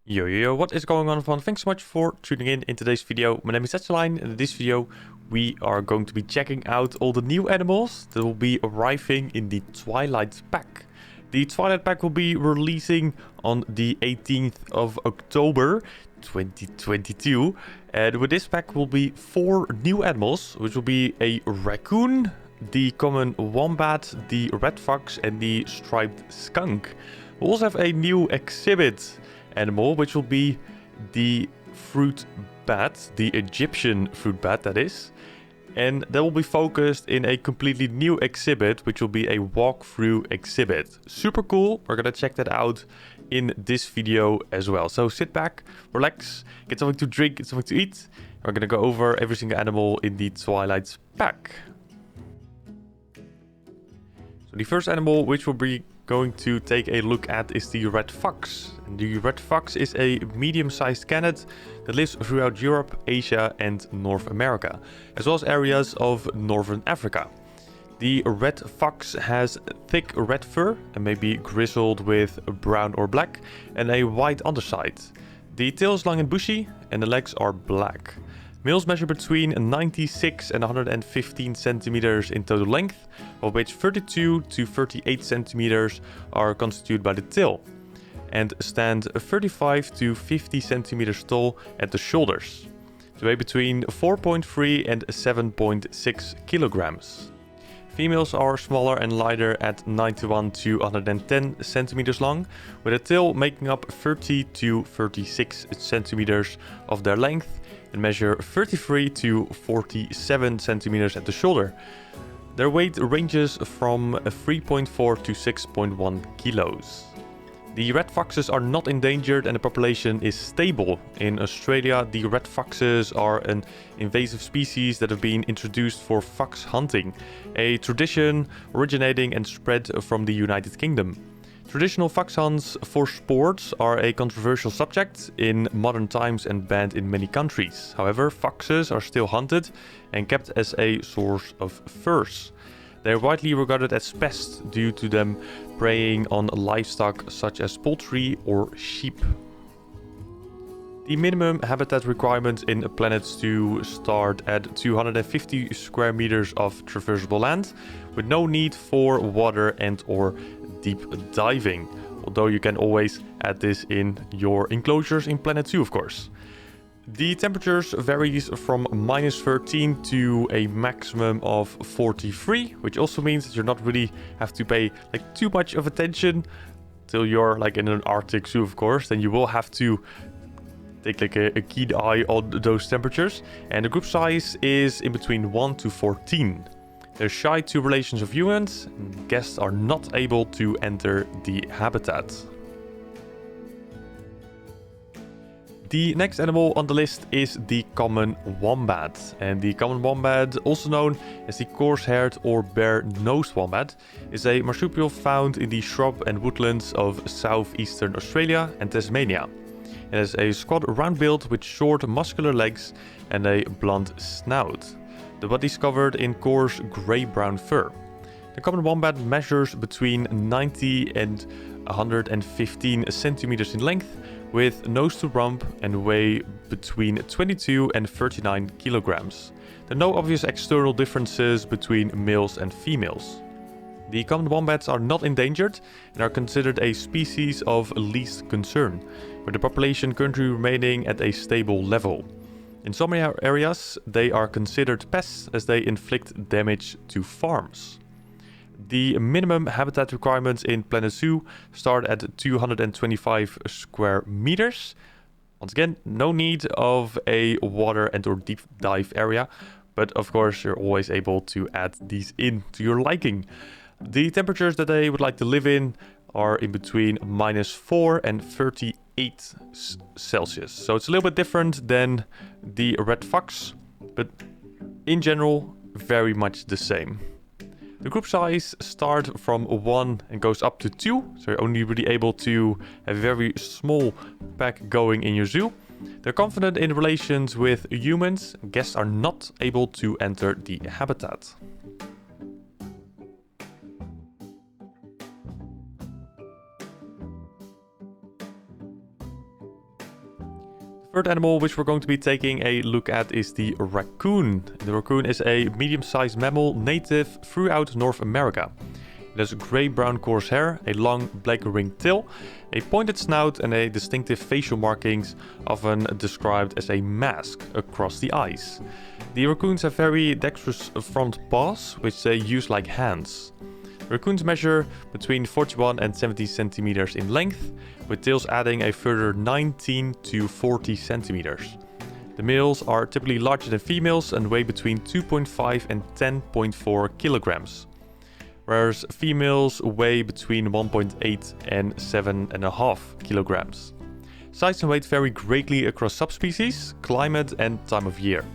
Yo, what is going on, everyone? Thanks so much for tuning in today's video. My name is Zetsaline, and in this video we are going to be checking out all the new animals that will be arriving in the Twilight Pack. The Twilight Pack will be releasing on the 18th of October 2022, and with this pack will be 4 new animals, which will be a Raccoon, the common Wombat, the Red Fox, and the striped Skunk. We'll also have a new exhibit animal, which will be the fruit bat, the Egyptian fruit bat, that is. And that will be focused in a completely new exhibit, which will be a walkthrough exhibit. Super cool. We're gonna check that out in this video as well. So sit back, relax, get something to drink, get something to eat. We're gonna go over every single animal in the Twilight Pack. So the first animal which will be going to take a look at is the Red Fox. And the Red Fox is a medium-sized canid that lives throughout Europe, Asia and North America, as well as areas of Northern Africa. The Red Fox has thick red fur and may be grizzled with brown or black and a white underside. The tail is long and bushy and the legs are black. Males measure between 96 and 115 centimeters in total length, of which 32 to 38 centimeters are constituted by the tail, and stand 35 to 50 centimeters tall at the shoulders. They weigh between 4.3 and 7.6 kilograms. Females are smaller and lighter at 91 to 110 centimeters long, with a tail making up 30 to 36 centimeters of their length, and measure 33 to 47 centimeters at the shoulder. Their weight ranges from 3.4 to 6.1 kilos. The red foxes are not endangered and the population is stable. In Australia, the red foxes are an invasive species that have been introduced for fox hunting, a tradition originating and spread from the United Kingdom. Traditional fox hunts for sports are a controversial subject in modern times and banned in many countries. However, foxes are still hunted and kept as a source of furs. They are widely regarded as pests due to them preying on livestock such as poultry or sheep. The minimum habitat requirements in Planet 2 start at 250 square meters of traversable land, with no need for water and or deep diving, although you can always add this in your enclosures in Planet 2, of course. The temperatures varies from minus 13 to a maximum of 43, which also means that you not really have to pay too much of attention till you're in an Arctic zoo, of course. Then you will have to take a keen eye on those temperatures. And the group size is in between 1 to 14. They're shy to relations of humans, and guests are not able to enter the habitat. The next animal on the list is the common wombat. And the common wombat, also known as the coarse-haired or bare-nosed wombat, is a marsupial found in the shrub and woodlands of southeastern Australia and Tasmania. It has a squat round build with short muscular legs and a blunt snout. The body is covered in coarse grey-brown fur. The common wombat measures between 90 and 115 centimeters in length, with nose to rump, and weigh between 22 and 39 kilograms. There are no obvious external differences between males and females. The common wombats are not endangered and are considered a species of least concern, with the population currently remaining at a stable level. In some areas, they are considered pests as they inflict damage to farms. The minimum habitat requirements in Planet Zoo start at 225 square meters. Once again, no need of a water and or deep dive area, but of course you're always able to add these in to your liking. The temperatures that they would like to live in are in between minus 4 and 38 Celsius. So it's a little bit different than the red fox, but in general, very much the same. The group size starts from 1 and goes up to 2, so you're only really able to have a very small pack going in your zoo. They're confident in relations with humans. Guests are not able to enter the habitat. Third animal which we're going to be taking a look at is the raccoon. The raccoon is a medium-sized mammal native throughout North America. It has grey-brown coarse hair, a long black ringed tail, a pointed snout and a distinctive facial markings, often described as a mask across the eyes. The raccoons have very dexterous front paws, which they use like hands. Raccoons measure between 41 and 70 centimeters in length, with tails adding a further 19 to 40 centimeters. The males are typically larger than females and weigh between 2.5 and 10.4 kilograms, whereas females weigh between 1.8 and 7.5 kilograms. Size and weight vary greatly across subspecies, climate and time of year.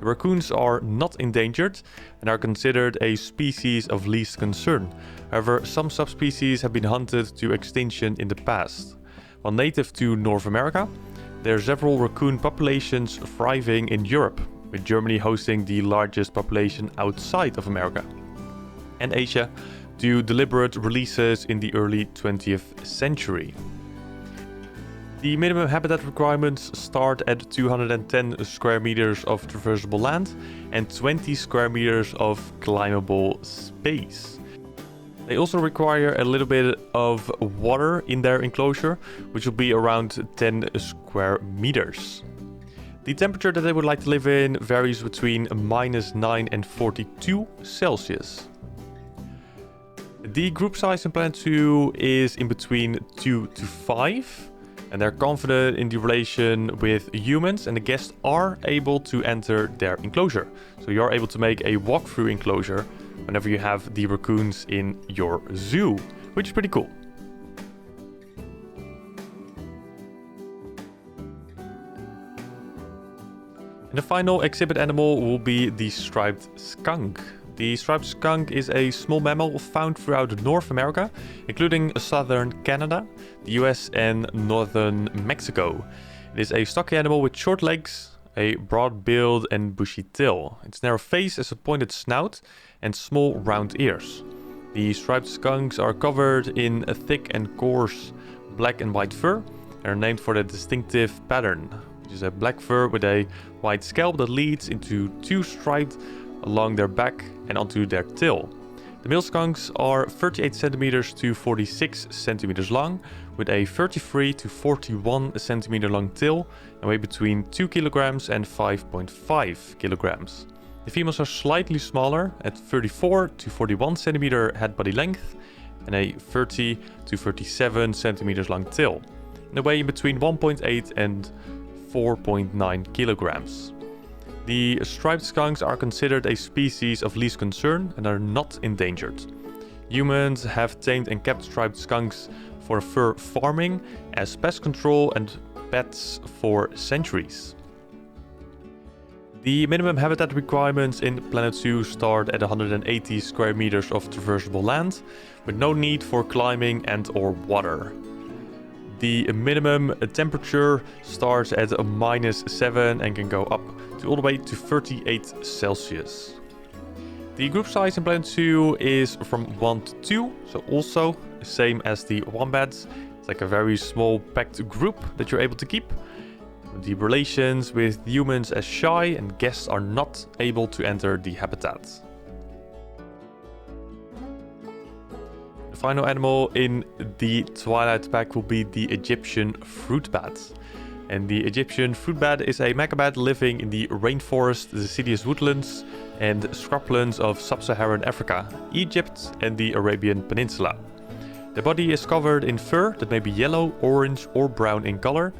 The raccoons are not endangered and are considered a species of least concern. However, some subspecies have been hunted to extinction in the past. While native to North America, there are several raccoon populations thriving in Europe, with Germany hosting the largest population outside of America, and Asia due deliberate releases in the early 20th century. The minimum habitat requirements start at 210 square meters of traversable land and 20 square meters of climbable space. They also require a little bit of water in their enclosure, which will be around 10 square meters. The temperature that they would like to live in varies between -9 and 42 Celsius. The group size in Planet Zoo is in between 2 to 5. And they're confident in the relation with humans, and the guests are able to enter their enclosure. So you're able to make a walkthrough enclosure whenever you have the raccoons in your zoo, which is pretty cool. And the final exhibit animal will be the striped skunk. The striped skunk is a small mammal found throughout North America, including southern Canada, the US and northern Mexico. It is a stocky animal with short legs, a broad build and bushy tail. Its narrow face has a pointed snout and small round ears. The striped skunks are covered in a thick and coarse black and white fur and are named for the distinctive pattern, which is a black fur with a white scalp that leads into two striped along their back and onto their tail. The male skunks are 38 centimeters to 46 centimeters long, with a 33 to 41 centimeter long tail and weigh between 2 kilograms and 5.5 kilograms. The females are slightly smaller at 34 to 41 centimeter head body length and a 30 to 37 centimeters long tail, and they weigh between 1.8 and 4.9 kilograms. The striped skunks are considered a species of least concern and are not endangered. Humans have tamed and kept striped skunks for fur farming, as pest control and pets for centuries. The minimum habitat requirements in Planet Zoo start at 180 square meters of traversable land, with no need for climbing and or water. The minimum temperature starts at -7 and can go up to all the way to 38 Celsius. The group size in Planet Zoo is from 1 to 2, so also the same as the Wombats. It's like a very small packed group that you're able to keep. The relations with humans as shy, and guests are not able to enter the habitat. The final animal in the Twilight Pack will be the Egyptian fruit bat. And the Egyptian fruit bat is a megabat living in the rainforest, the deciduous woodlands and scrublands of sub-Saharan Africa, Egypt and the Arabian Peninsula. The body is covered in fur that may be yellow, orange or brown in color,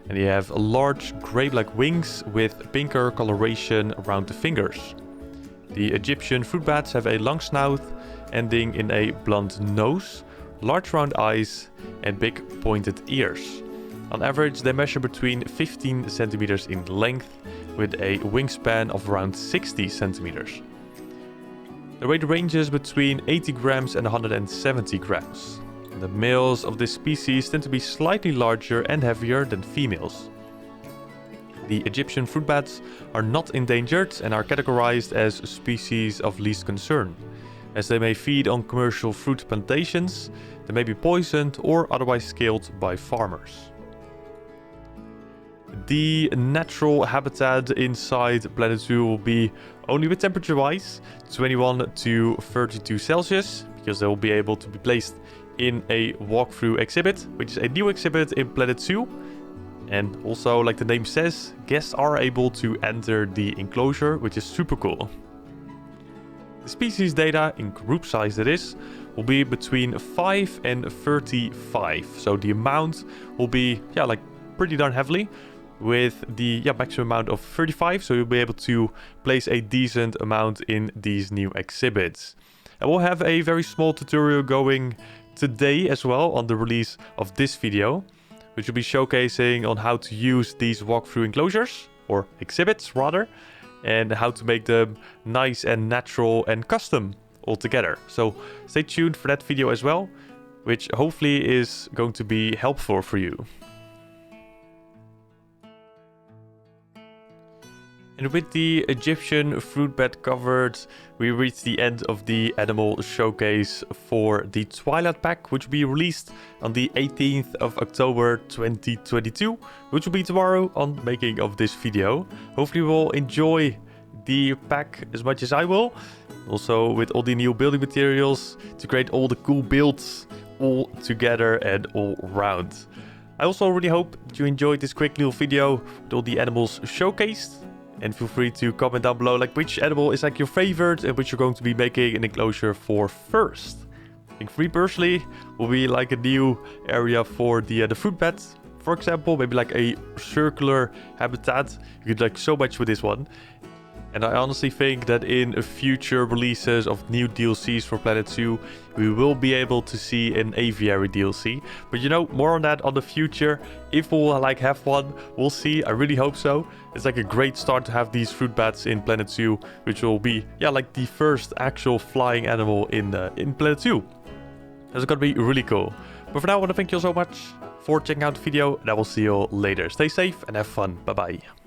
and they have large grey-black wings with pinker coloration around the fingers. The Egyptian fruit bats have a long snout ending in a blunt nose, large round eyes and big pointed ears. On average, they measure between 15 centimeters in length, with a wingspan of around 60 centimeters. The weight ranges between 80 grams and 170 grams. The males of this species tend to be slightly larger and heavier than females. The Egyptian fruit bats are not endangered and are categorized as species of least concern, as they may feed on commercial fruit plantations, they may be poisoned or otherwise killed by farmers. The natural habitat inside Planet Zoo will be only with temperature-wise 21 to 32 Celsius, because they will be able to be placed in a walkthrough exhibit, which is a new exhibit in Planet Zoo. And also, like the name says, guests are able to enter the enclosure, which is super cool. The species data, in group size that is, will be between 5 and 35. So the amount will be, like pretty darn heavily, with the maximum amount of 35. So you'll be able to place a decent amount in these new exhibits. And we'll have a very small tutorial going today as well on the release of this video, which will be showcasing on how to use these walkthrough enclosures, or exhibits rather, and how to make them nice and natural and custom all together. So stay tuned for that video as well, which hopefully is going to be helpful for you. And with the Egyptian fruit bed covered, we reached the end of the animal showcase for the Twilight Pack, which will be released on the 18th of October 2022, which will be tomorrow on making of this video. Hopefully you will enjoy the pack as much as I will. Also with all the new building materials to create all the cool builds all together and all around. I also really hope that you enjoyed this quick little video with all the animals showcased. And feel free to comment down below like which animal is like your favorite and which you're going to be making an enclosure for first. I think for me personally will be like a new area for the fruit bed. For example, maybe like a circular habitat. You could like so much with this one. And I honestly think that in future releases of new DLCs for Planet Zoo, we will be able to see an aviary DLC. But you know, more on that on the future. If we'll like have one, we'll see. I really hope so. It's like a great start to have these fruit bats in Planet Zoo, which will be, like the first actual flying animal in Planet Zoo. That's gonna be really cool. But for now, I want to thank you all so much for checking out the video, and I will see you all later. Stay safe and have fun. Bye bye.